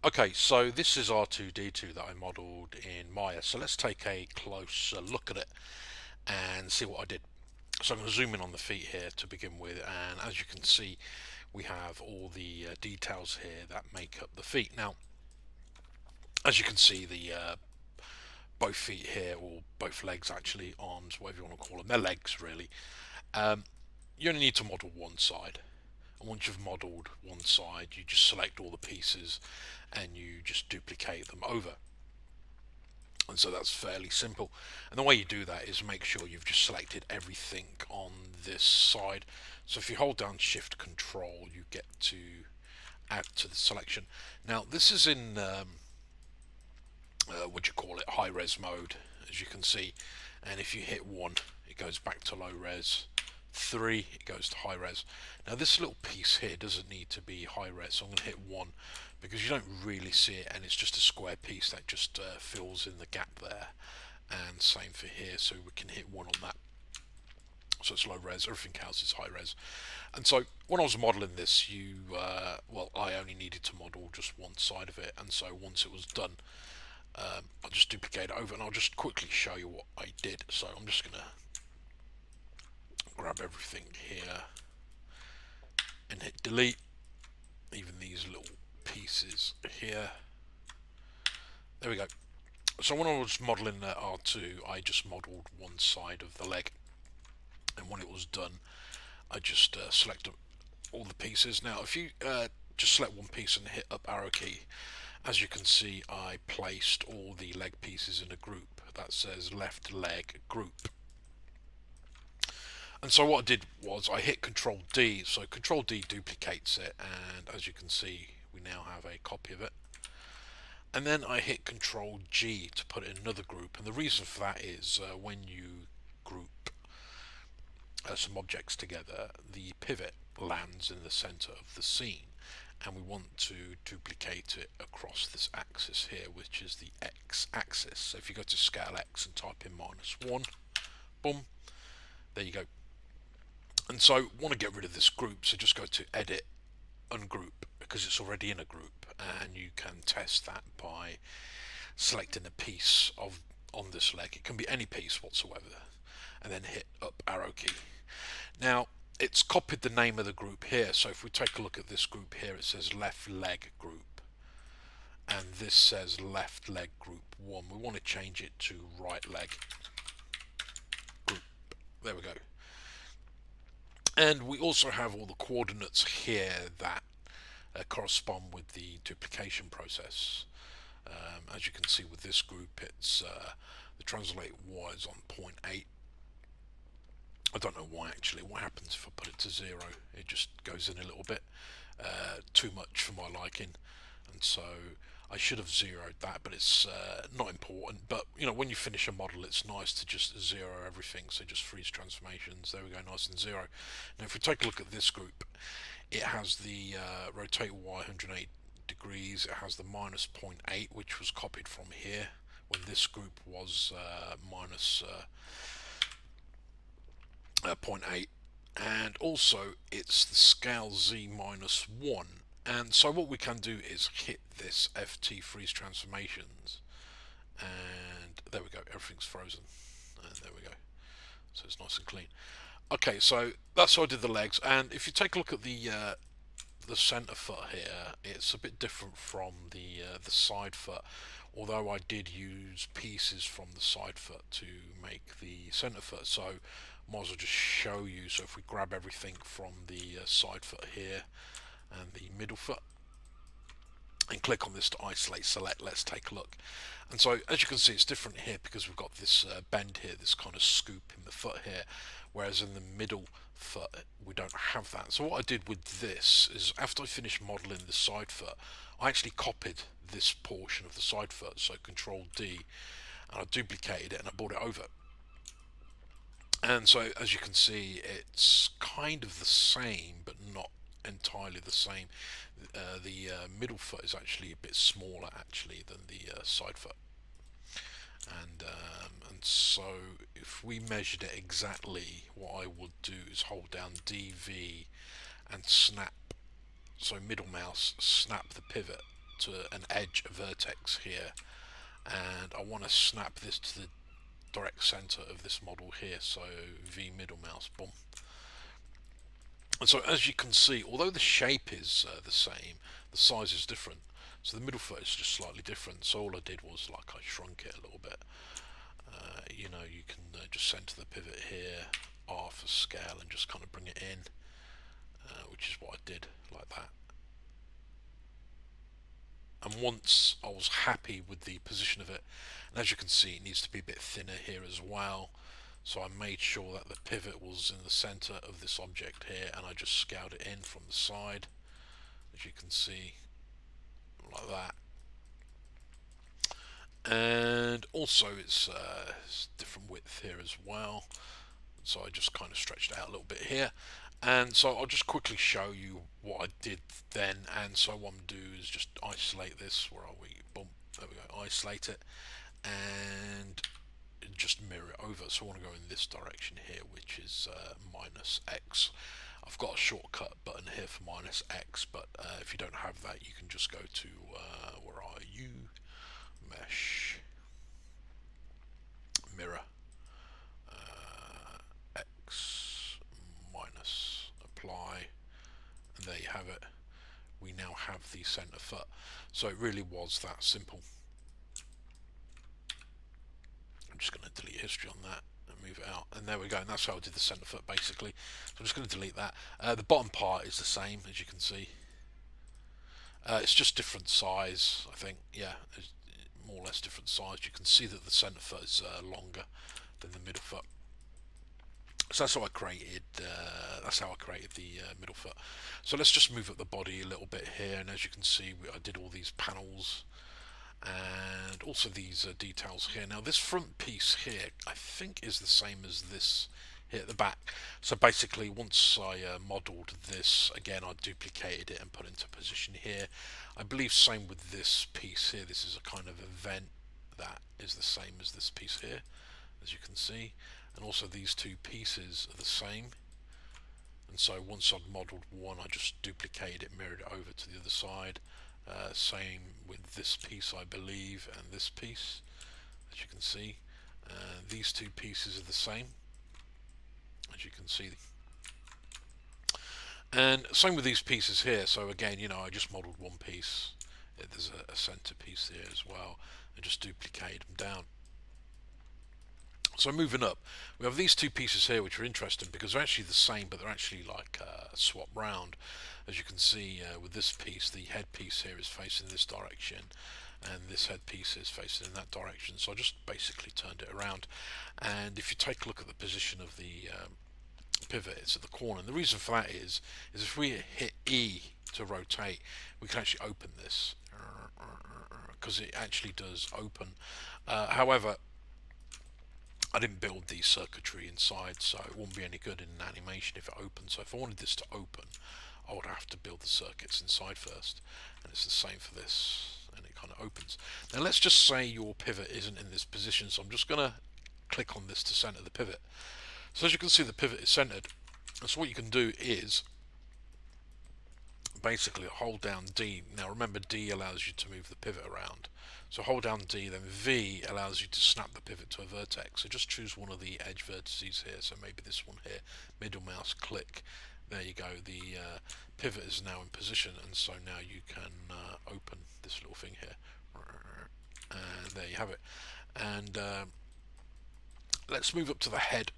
Okay, so this is R2D2 that I modeled in Maya. So let's take a closer look at it and see what I did. So I'm going to zoom in on the feet here to begin with, and as you can see, we have all the details here that make up the feet. Now, as you can see, the both feet here, or both legs actually, arms, whatever you want to call them, they're legs really. You only need to model one side. And once you've modelled one side, you just select all the pieces and you just duplicate them over. And so that's fairly simple. And the way you do that is make sure you've just selected everything on this side. So if you hold down Shift Control, you get to add to the selection. Now this is in what do you call it, high res mode, as you can see. And if you hit 1, it goes back to low res. 3, it goes to high res. Now this little piece here doesn't need to be high res, so I'm going to hit 1 because you don't really see it, and it's just a square piece that just fills in the gap there. And same for here, so we can hit 1 on that. So it's low res, everything else is high res. And so when I was modelling this, well, I only needed to model just one side of it, and so once it was done, I'll just duplicate it over, and I'll just quickly show you what I did. So I'm just going to grab everything here and hit delete, even these little pieces here. There we go. So when I was modelling R2, I just modelled one side of the leg, and when it was done, I just selected all the pieces. Now if you just select one piece and hit up arrow key, as you can see, I placed all the leg pieces in a group that says left leg group. And so what I did was I hit Control D, so Control D duplicates it, and as you can see, we now have a copy of it. And then I hit Control G to put it in another group, and the reason for that is when you group some objects together, the pivot lands in the center of the scene, and we want to duplicate it across this axis here, which is the X axis. So if you go to Scale X and type in -1, boom, there you go. And so want to get rid of this group, so just go to Edit, Ungroup, because it's already in a group, and you can test that by selecting a piece of on this leg. It can be any piece whatsoever, and then hit up arrow key. Now it's copied the name of the group here, so if we take a look at this group here, it says left leg group, and this says left leg group 1. We want to change it to right leg group. There we go. And we also have all the coordinates here that correspond with the duplication process. As you can see with this group, it's the translate y is on 0.8. I don't know why actually. What happens if I put it to 0? It just goes in a little bit too much for my liking, and so I should have zeroed that, but it's not important. But you know, when you finish a model, it's nice to just zero everything, so just freeze transformations. There we go, nice and zero. Now if we take a look at this group, it has the rotate y 180 degrees, it has the -0.8, which was copied from here when this group was minus 0.8, and also it's the scale z -1. And so what we can do is hit this FT freeze transformations, and there we go, everything's frozen, and there we go, so it's nice and clean. Okay, so that's how I did the legs, and if you take a look at the center foot here, it's a bit different from the side foot, although I did use pieces from the side foot to make the center foot, so might as well just show you. So if we grab everything from the side foot here and the middle foot and click on this to isolate select, let's take a look. And so as you can see, it's different here because we've got this bend here, this kind of scoop in the foot here, whereas in the middle foot we don't have that. So what I did with this is, after I finished modeling the side foot, I actually copied this portion of the side foot, so Control D, and I duplicated it and I brought it over. And so as you can see, it's kind of the same but not entirely the same. The middle foot is actually a bit smaller actually than the side foot, and so if we measured it exactly, what I would do is hold down DV and snap, so middle mouse, snap the pivot put an edge, a vertex here, and I want to snap this to the direct center of this model here, so V middle mouse, boom. And so as you can see, although the shape is the same, the size is different. So the middle foot is just slightly different. So all I did was like I shrunk it a little bit. You know, you can just center the pivot here, R for scale, and just kind of bring it in, which is what I did, like that. And once I was happy with the position of it, and as you can see, it needs to be a bit thinner here as well. So I made sure that the pivot was in the center of this object here, and I just scaled it in from the side, as you can see, like that. And also it's different width here as well, so I just kind of stretched it out a little bit here. And so I'll just quickly show you what I did then. And so what I'm going to do is just isolate this. Where are we? Boom, there we go. Isolate it and just mirror it over. So I want to go in this direction here, which is minus X. I've got a shortcut button here for minus X, but if you don't have that, you can just go to where are you? Mesh, mirror, X minus apply, and there you have it. We now have the center foot. So it really was that simple. I'm just going to delete history on that and move it out, and there we go. And that's how I did the center foot basically. So I'm just going to delete that. The bottom part is the same, as you can see. It's just different size, I think. Yeah, it's more or less different size. You can see that the center foot is longer than the middle foot. So that's how I created. The middle foot. So let's just move up the body a little bit here, and as you can see, I did all these panels and also these details here. Now this front piece here, I think, is the same as this here at the back. So basically, once I modelled this again, I duplicated it and put it into position here. I believe same with this piece here. This is a kind of event that is the same as this piece here, as you can see, and also these two pieces are the same. And so once I'd modelled one, I just duplicated it, mirrored it over to the other side. Same with this piece, I believe, and this piece, as you can see. These two pieces are the same, as you can see. And same with these pieces here. So again, you know, I just modelled one piece. There's a center piece there as well, and just duplicated them down. So moving up, we have these two pieces here, which are interesting because they're actually the same, but they're actually like swap round. As you can see with this piece, the head piece here is facing this direction, and this head piece is facing in that direction. So I just basically turned it around. And if you take a look at the position of the pivot, it's at the corner. And the reason for that is if we hit E to rotate, we can actually open this because it actually does open. However, I didn't build the circuitry inside, so it wouldn't be any good in an animation if it opens. So if I wanted this to open, I would have to build the circuits inside first, and it's the same for this, and it kind of opens. Now let's just say your pivot isn't in this position, so I'm just going to click on this to center the pivot. So as you can see, the pivot is centered, and so what you can do is basically hold down D. Now remember, D allows you to move the pivot around. So hold down D, then V allows you to snap the pivot to a vertex. So just choose one of the edge vertices here. So maybe this one here, middle mouse click. There you go. The pivot is now in position, and so now you can open this little thing here. And there you have it. And let's move up to the head.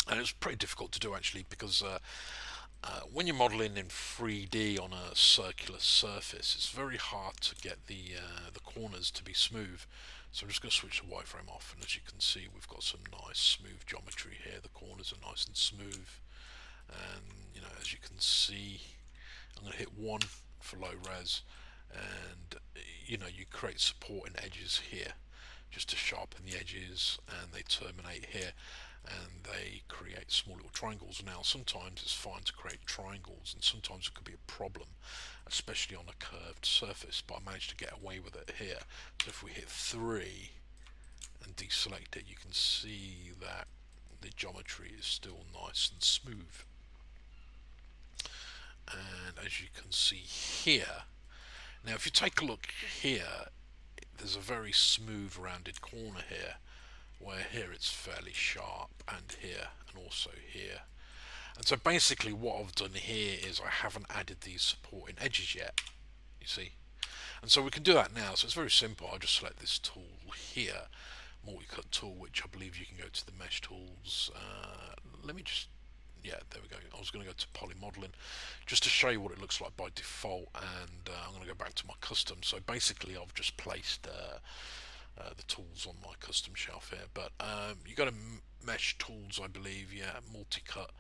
And it's pretty difficult to do actually, because when you're modelling in 3D on a circular surface, it's very hard to get the corners to be smooth. So I'm just going to switch the wireframe off, and as you can see, we've got some nice smooth geometry here. The corners are nice and smooth, and you know, as you can see, I'm going to hit 1 for low res, and you know, you create supporting edges here just to sharpen the edges, and they terminate here, and they create small little triangles. Now sometimes it's fine to create triangles, and sometimes it could be a problem, especially on a curved surface, but I managed to get away with it here. So if we hit 3 and deselect it, you can see that the geometry is still nice and smooth. And as you can see here, Now if you take a look here, there's a very smooth rounded corner here, where here it's fairly sharp, and here, and also here. And so basically what I've done here is I haven't added these supporting edges yet, you see. And so we can do that now. So it's very simple. I'll just select this tool here, multi-cut tool, which I believe you can go to the mesh tools. Let me just, yeah, there we go. I was going to go to poly modeling just to show you what it looks like by default, and I'm going to go back to my custom. So basically I've just placed the tools on my custom shelf here, but you go to mesh tools, I believe, yeah, multi-cut,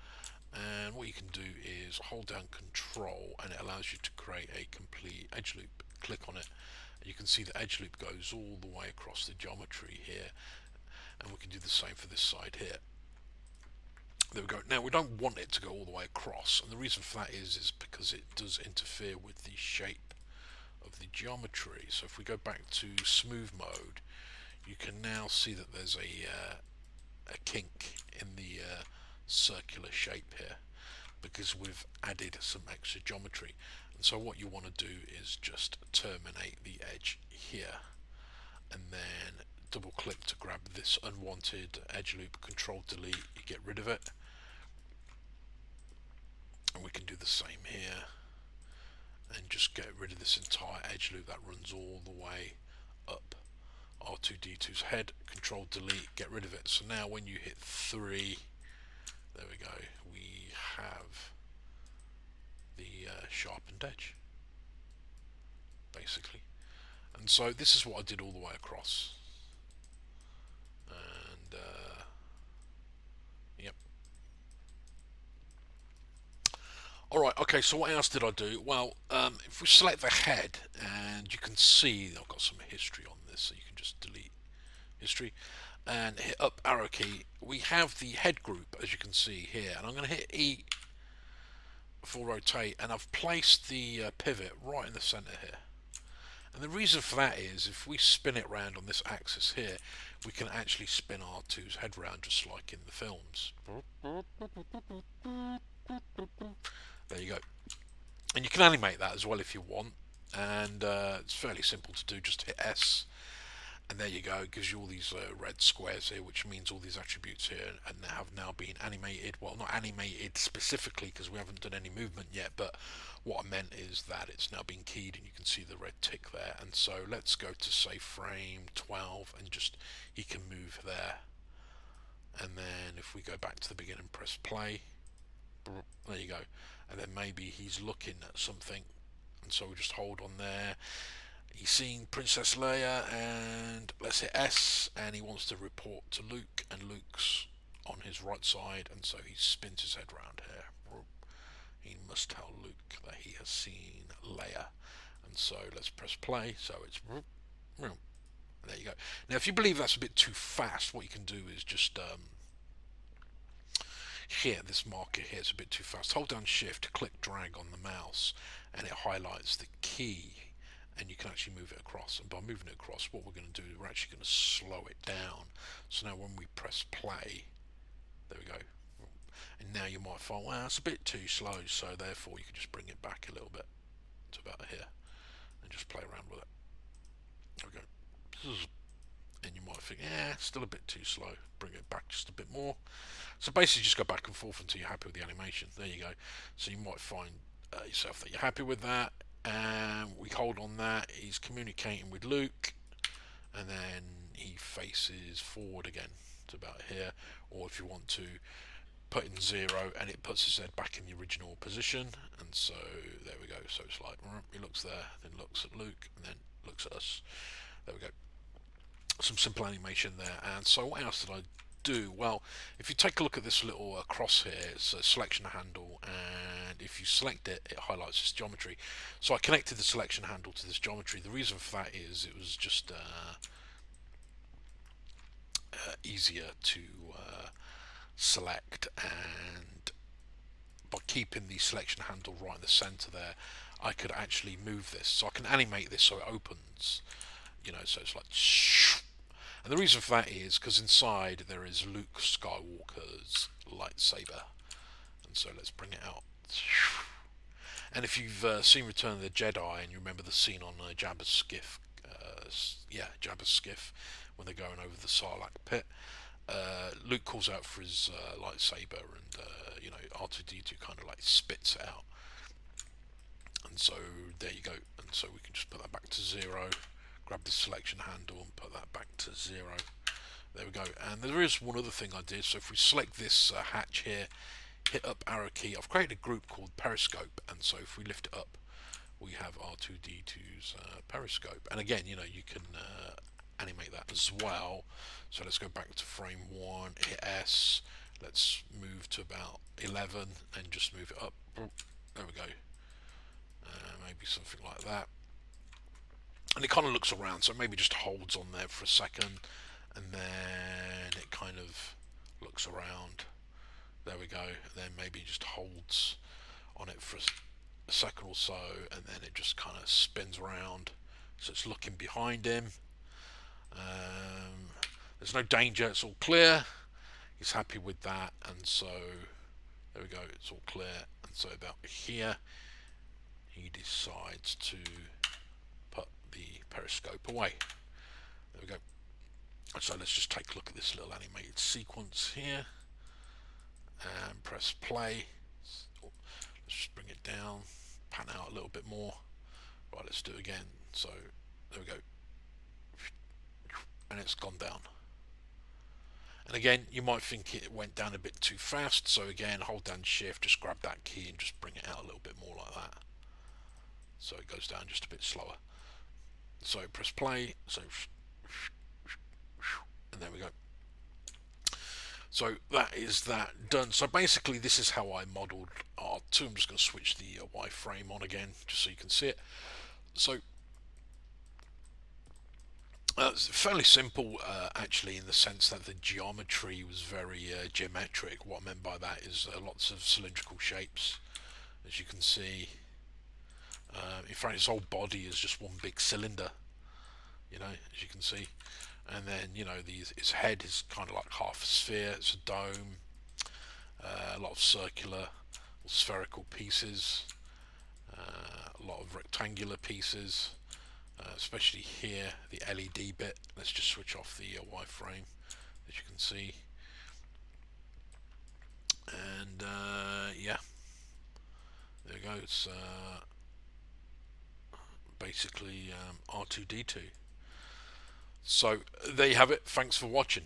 and what you can do is hold down control and it allows you to create a complete edge loop. Click on it and you can see the edge loop goes all the way across the geometry here, and we can do the same for this side here. There we go. Now we don't want it to go all the way across, and the reason for that is because it does interfere with the shape of the geometry. So if we go back to smooth mode, you can now see that there's a kink in the circular shape here because we've added some extra geometry. And so what you want to do is just terminate the edge here, and then double click to grab this unwanted edge loop, control delete, you get rid of it. And we can do the same here and just get rid of this entire edge loop that runs all the way up R2D2's head, control delete, get rid of it. So now when you hit 3, there we go, we have the sharpened edge basically. And so this is what I did all the way across, and yep. Alright, okay, so what else did I do? Well, if we select the head, and you can see I've got some history on this, so you can just delete history and hit up arrow key. We have the head group, as you can see here, and I'm going to hit E for rotate, and I've placed the pivot right in the center here. And the reason for that is if we spin it round on this axis here, we can actually spin R2's head round just like in the films. There you go. And you can animate that as well if you want, and it's fairly simple to do. Just hit S, and there you go. It gives you all these red squares here, which means all these attributes here and have now been animated. Well, not animated specifically because we haven't done any movement yet, but what I meant is that it's now been keyed and you can see the red tick there. And so let's go to say frame 12 and just he can move there. And then if we go back to the beginning and press play, there you go. And then maybe he's looking at something, and so we just hold on there. He's seeing Princess Leia, and let's hit S, and he wants to report to Luke, and Luke's on his right side, and so he spins his head round here. He must tell Luke that he has seen Leia, and so let's press play. So it's there you go. Now if you believe that's a bit too fast, what you can do is just here, this marker here is a bit too fast. Hold down shift, click drag on the mouse, and it highlights the key, and you can actually move it across. And by moving it across, what we're going to do, we're actually going to slow it down. So now when we press play, there we go. And now you might find, well, it's a bit too slow, so therefore you can just bring it back a little bit to about here and just play around with it. There we go. And you might think, yeah, still a bit too slow. Bring it back just a bit more. So basically just go back and forth until you're happy with the animation. There you go. So you might find yourself that you're happy with that, and we hold on that. He's communicating with Luke, and then he faces forward again to about here. Or if you want to put in 0 and it puts his head back in the original position, and so there we go. So it's like he looks there, then looks at Luke, and then looks at us. There we go. Some simple animation there. And so what else did I do? Well, if you take a look at this little cross here, it's a selection handle, and if you select it, it highlights this geometry. So I connected the selection handle to this geometry. The reason for that is it was just easier to select, and by keeping the selection handle right in the center there, I could actually move this. So I can animate this so it opens, you know, so it's like and the reason for that is because inside there is Luke Skywalker's lightsaber, and so let's bring it out. And if you've seen Return of the Jedi and you remember the scene on Jabba's skiff, Jabba's skiff, when they're going over the Sarlacc pit, Luke calls out for his lightsaber, and R2D2 kind of like spits it out. And so there you go. And so we can just put that back to 0. Grab the selection handle and put that back to 0. There we go. And there is one other thing I did. So if we select this hatch here, hit up arrow key, I've created a group called Periscope, and so if we lift it up, we have R2D2's Periscope. And again, you can animate that as well. So let's go back to frame 1, hit S, let's move to about 11 and just move it up. There we go. Maybe something like that. And it kind of looks around, so maybe just holds on there for a second, and then it kind of looks around. There we go. And then maybe just holds on it for a second or so, and then it just kind of spins around, so it's looking behind him. There's no danger, it's all clear. He's happy with that, and so there we go, it's all clear. And so about here he decides to put the periscope away. There we go. So let's just take a look at this little animated sequence here and press play. Let's just bring it down, pan out a little bit more. Right, let's do it again. So there we go, and it's gone down. And again, you might think it went down a bit too fast, so again, hold down shift, just grab that key and just bring it out a little bit more like that, so it goes down just a bit slower. So press play, so and there we go. So that is that done. So basically this is how I modeled R2. I'm just going to switch the wireframe on again just so you can see it. So it's fairly simple actually, in the sense that the geometry was very geometric. What I meant by that is lots of cylindrical shapes, as you can see. In fact, his whole body is just one big cylinder, as you can see. And then his head is kind of like half a sphere. It's a dome. A lot of circular or spherical pieces, a lot of rectangular pieces, especially here, the LED bit. Let's just switch off the wireframe, as you can see. And yeah, there we go. It's basically R2D2. So there you have it. Thanks for watching.